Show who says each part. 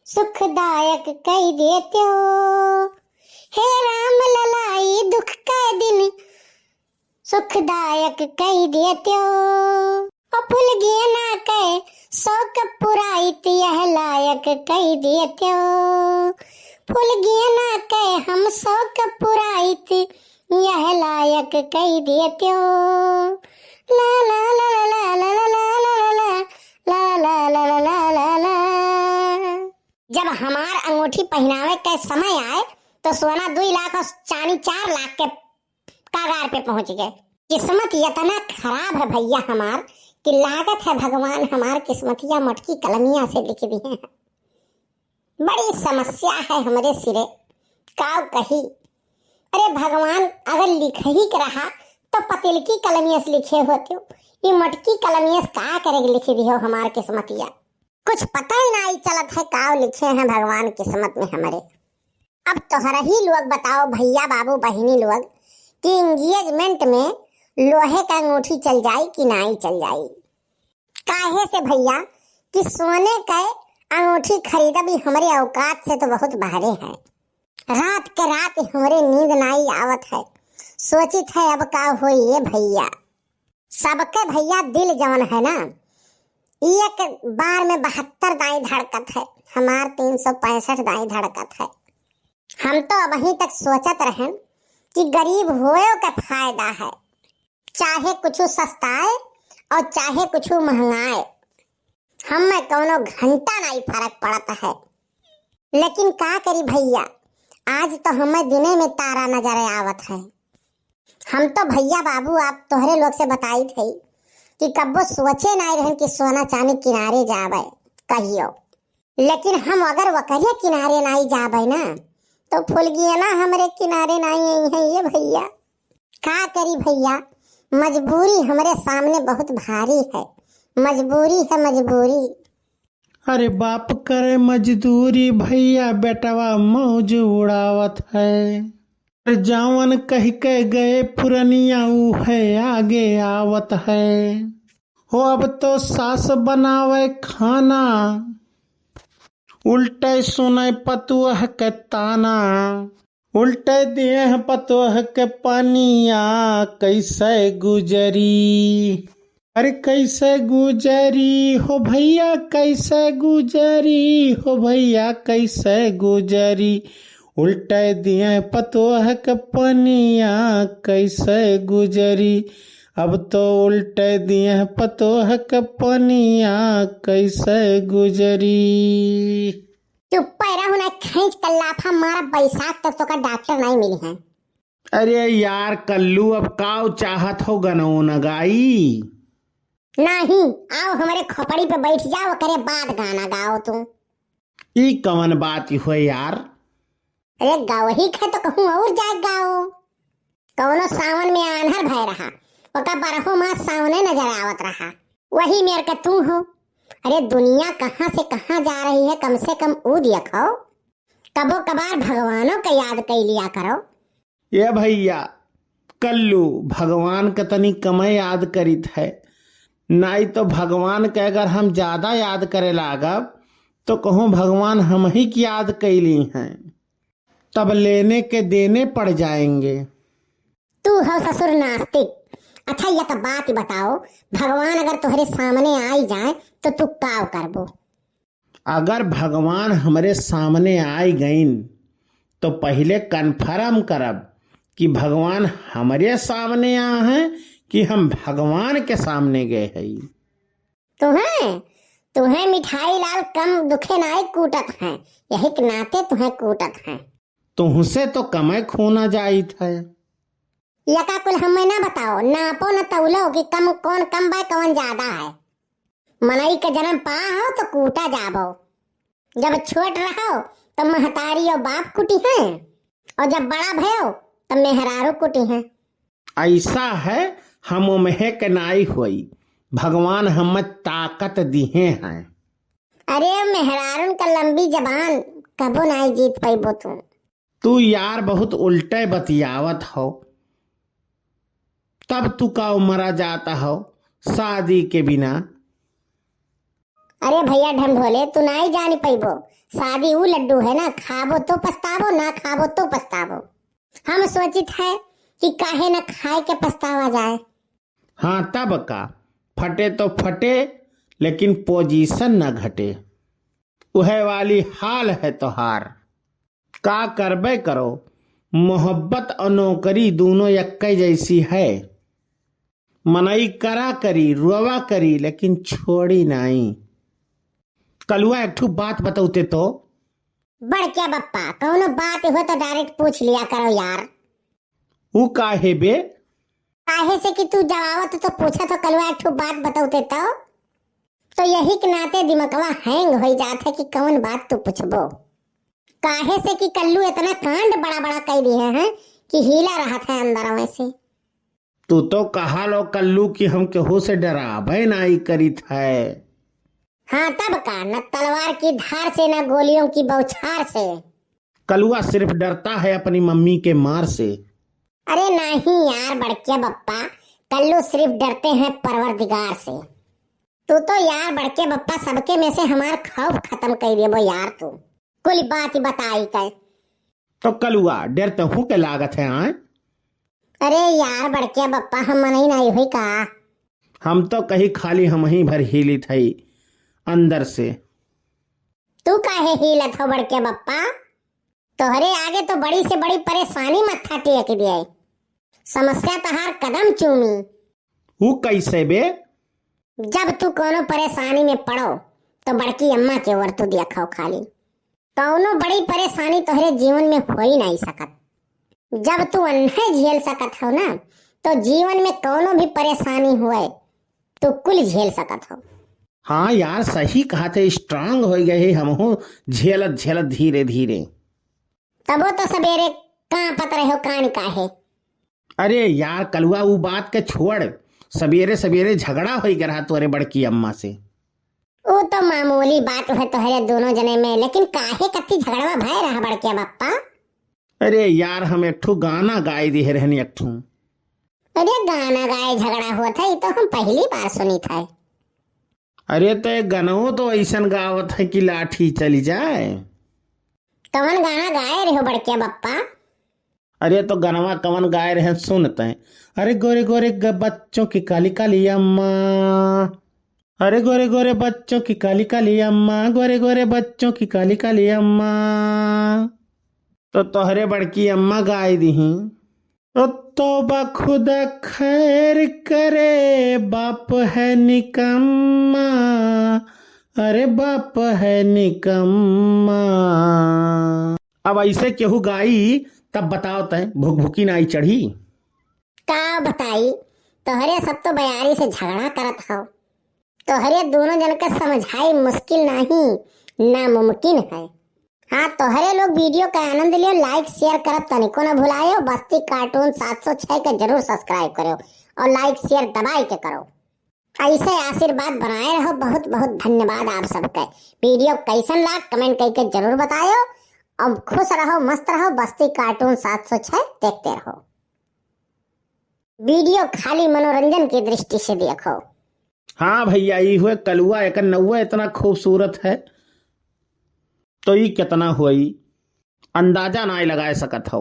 Speaker 1: सुखदायक कई देते हो। हे राम ललाई दुख के दिन सुखदायक कई देते हो। फूल गए ना कह शौक पुराइत यह लायक कई देते हो। फूल गए ना कह हम शौक पुराइत यह लायक कई देते हो। ला ला ला ला ला ला ला ला ला ला ला ला ला ला। जब हमार अंगूठी पहनावे के समय आए तो सोना 2 लाख और चांदी 4 लाख के कागार पे पहुंच गए। किस्मत इतना खराब है भैया हमार कि लागत है भगवान हमार किस्मतिया मटकी कलमिया से लिख दी है। बड़ी समस्या है हमारे सिरे काव कही। अरे भगवान अगर लिख ही के रहा तो पतिल की कलमिया से लिखे होते हो, ये मटकी कलमिया से का करेगी लिखी दी हो हमार किस्मतिया। कुछ पता ही नहीं चलत है काव लिखे हैं भगवान किस्मत में हमारे। अब तोहरा ही लोग बताओ भैया बाबू बहिनी लोग कि एंगेजमेंट में लोहे का अंगूठी चल जाई कि नहीं चल जाई। काहे से भैया कि सोने का अंगूठी खरीदा भी हमारे औकात से तो बहुत बाहरे है। रात के रात हमारे नींद नहीं आवत है। सोचित है अब का हो ये भैया। सबके भैया दिल जवन है ना एक बार में 72 दाई धड़कत है, हमार 365 दाई धड़कत है। हम तो अभी तक सोचत रहें कि गरीब होए का फायदा है, चाहे कुछ सस्ताए और चाहे कुछ महंगाए, हमें कोनो घंटा नहीं फर्क पड़ता है। लेकिन का करी भैया आज तो हमें दिने में तारा नजर आवत है। हम तो भैया बाबू आप तोहरे लोग से बताई थे कि कब्बो सोचे नहीं रहन कि सोना चांदी किनारे जावे कहियो। लेकिन हम अगर वकरिया किनारे नहीं जावे ना तो फूल गए ना हमारे किनारे नहीं आई है ये भैया। का करी भैया मजबूरी हमारे सामने बहुत भारी है। मजबूरी है मजबूरी।
Speaker 2: अरे बाप करे मजदूरी भैया बेटवा मौज उड़ावत है। जावन कह के गए पुरनिया ऊ है आगे आवत है। हो अब तो सास बनावे खाना उल्टे सुने पतुह के ताना। उल्टे दिए हैं पतुह के पानिया कैसे गुजरी। अरे कैसे गुजरी हो भैया कैसे गुजरी हो भैया कैसे गुजरी। उल्टे दिए पतोह के पनिया कैसे गुजरी। अब तो उल्टे दिए पतोह के पनिया कैसे गुजरी।
Speaker 1: चुप रहो ना खींच कर लाफा मारा बैसाख तक तो का डॉक्टर नहीं मिली है।
Speaker 2: अरे यार कल्लू अब काव चाहत हो गनो न गाई।
Speaker 1: नहीं आओ हमारे खोपड़ी पे बैठ जाओ करे बाद गाना गाओ तुम।
Speaker 2: ई कवन बात हो यार।
Speaker 1: अरे गाओ ही खे तो कहूँ और जाए गाओ। कौनो सावन में आन्हर भय रहा ओका 12 मास सावने नजर आवत रहा वही मेर का तू हो। अरे दुनिया कहाँ से कहाँ जा रही है कम से कम ऊ देखो। कबो कबार भगवानों का याद कर लिया करो।
Speaker 2: ये भैया कल्लू भगवान का तनी कमे याद करित है। नहीं तो भगवान के अगर हम ज्यादा याद करे लागब तो कहूँ भगवान हम ही की याद कैली हैं तब लेने के देने पड़ जाएंगे।
Speaker 1: तू हो ससुर नास्तिक। अच्छा यह तो बात बताओ भगवान अगर तुम्हारे सामने आई जाए तो तू क्या करबो।
Speaker 2: अगर भगवान हमारे सामने आई गईन तो पहले कन्फर्म करब कि भगवान हमारे सामने आ हैं कि हम भगवान के सामने गए हैं।
Speaker 1: तुम्हें मिठाई लाल कम दुखे नाई कूटत हैं यही के नाते तुम्हें कूटत हैं।
Speaker 2: तुमसे तो कमे खोना जाइत है।
Speaker 1: यका कुल हमें ना बताओ नापो न तौलो कि कम कौन कम बा कौन ज्यादा है। मनई के जन्म पा हो तो कूटा जाबो। जब छोट रहो तो महतारी और बाप कुटी हैं और जब बड़ा भयो तब मेहरारू कुटी हैं।
Speaker 2: ऐसा है हम उम्हे के नाई हुई भगवान हमें ताकत दिए हैं।
Speaker 1: अरे मेहरारून का लंबी जबान कबो नहीं जीत पाइबो तुम।
Speaker 2: तू यार बहुत उल्टे बतियावत हो। तब तू का मरा जाता हो शादी के बिना।
Speaker 1: अरे भैया ढंढोले तू नहीं जानी पाइबो शादी वो लड्डू है ना, खाबो तो पछतावो, ना खाबो तो पछतावो। हम सोचित है कि काहे न खाए के पछतावा जाए।
Speaker 2: हाँ तब का, फटे तो फटे लेकिन पोजीशन न घटे। वह वाली हाल है तोहार। का करबे करो, मोहब्बत और नौकरी दोनों यक्के जैसी है। मनई करा करी, रुआ करी, लेकिन छोड़ी नहीं। कलुआ एक ठू बात बताउते तो।
Speaker 1: बड़ क्या बप्पा, कौनो बात हो तो डायरेक्ट पूछ लिया करो यार।
Speaker 2: ऊ काहे बे?
Speaker 1: काहे से कि तू जवाबत तो पूछा तो कलवा एक ठू बात बताउते तो यही के नाते दिमागवा हैंग हो जात है कि कौन बात तू पूछबो। काहे से कि कल्लू इतना कांड बड़ा बड़ा कर दिए हैं कि हिला रहा था अंदर में से।
Speaker 2: तू तो कहा लो कल्लू कि हम केहू से डरावे नाई करीत है।
Speaker 1: हाँ तब का, न तलवार की धार से न गोलियों की बौछार से।
Speaker 2: कलुआ सिर्फ डरता है अपनी मम्मी के मार से।
Speaker 1: अरे नहीं यार बड़के बप्पा, कल्लू सिर्फ डरते हैं परवरदिगार से। तू तो यार बड़के बप्पा सबके में से हमार खौफ खत्म कर देबो यार। तू कुल बात ही बताई कर।
Speaker 2: तो कलुआ डरते हूँ के लागत है आए?
Speaker 1: अरे यार बड़के बप्पा, हम नहीं नहीं हुई का।
Speaker 2: हम तो कहीं खाली हम ही भर हिली थई अंदर से।
Speaker 1: तू काहे हिलत हो बड़के बप्पा? तोहरे आगे तो बड़ी से बड़ी परेशानी मत्था टेक दिए। समस्या तहार कदम चूमी।
Speaker 2: वो कैसे बे?
Speaker 1: जब तू कोनो परेशानी में पड़ो तो बड़की अम्मा के ओर तू देखो खाली। कौनो बड़ी परेशानी तोहरे जीवन में हो ही नहीं सकत। जब तू अन्हे झेल सकत हो ना, तो जीवन में कौनो भी परेशानी हुए तो कुल झेल सकत हो।
Speaker 2: हाँ यार सही कहा थे, स्ट्रांग हो गए हम हो झेलत झेलत धीरे धीरे।
Speaker 1: तबो तो सवेरे कांपत रहो कान काहे।
Speaker 2: अरे यार कलुआ वो बात के छोड़, सवेरे सवेरे झगड़ा हो गया तोरे बड़की अम्मा से।
Speaker 1: वो तो मामूली बात है तोहरे दोनों जने में, लेकिन काहे कत्ती झगड़वा भय रहा बड़के बप्पा?
Speaker 2: अरे यार हम एक ठू गाना गाए दिए रहनी एक ठू।
Speaker 1: अरे गाना गाए झगड़ा हुआ था, ये तो हम पहली बार सुनी था।
Speaker 2: अरे तो एक गनवो तो ऐसा गावत है कि लाठी चली जाए।
Speaker 1: कौन गाना गाए रहे हो बड़के बप्पा?
Speaker 2: अरे तो गनवा कवन गाए रहे सुनते हैं। अरे गोरे गोरे बच्चों की काली काली अम्मा, अरे गोरे गोरे बच्चों की काली काली अम्मा, गोरे गोरे बच्चों की काली काली अम्मा। तो तोहरे बड़की अम्मा गाय दी। तौबा खुदा खैर करे, बाप है निकम्मा, अरे बाप है निकम्मा। अब ऐसे केहू गाई तब बताओ तय भूख भूखी नाई चढ़ी।
Speaker 1: का बताई, तोहरे सब तो बयारी से झगड़ा करत हो। तोहरे दोनों जन का समझाई मुश्किल नहीं नामुमकिन है। हाँ तोहरे लोग वीडियो का आनंद लियो, लाइक शेयर करब तनिको न भुलायो। बस्ती कार्टून 706 का जरूर सब्सक्राइब करो और लाइक शेयर दबाई के करो। ऐसे आशीर्वाद बनाए रहो। बहुत बहुत धन्यवाद आप सबके। वीडियो कैसन लाग कमेंट करके जरूर बतायो। अब खुश रहो, मस्त रहो। बस्ती कार्टून 706 देखते रहो। वीडियो खाली मनोरंजन की दृष्टि से देखो।
Speaker 2: हाँ भैया ये हुए कलुआ एक नौवा इतना खूबसूरत है तो ये कितना हुई अंदाजा ना लगा सकत हो।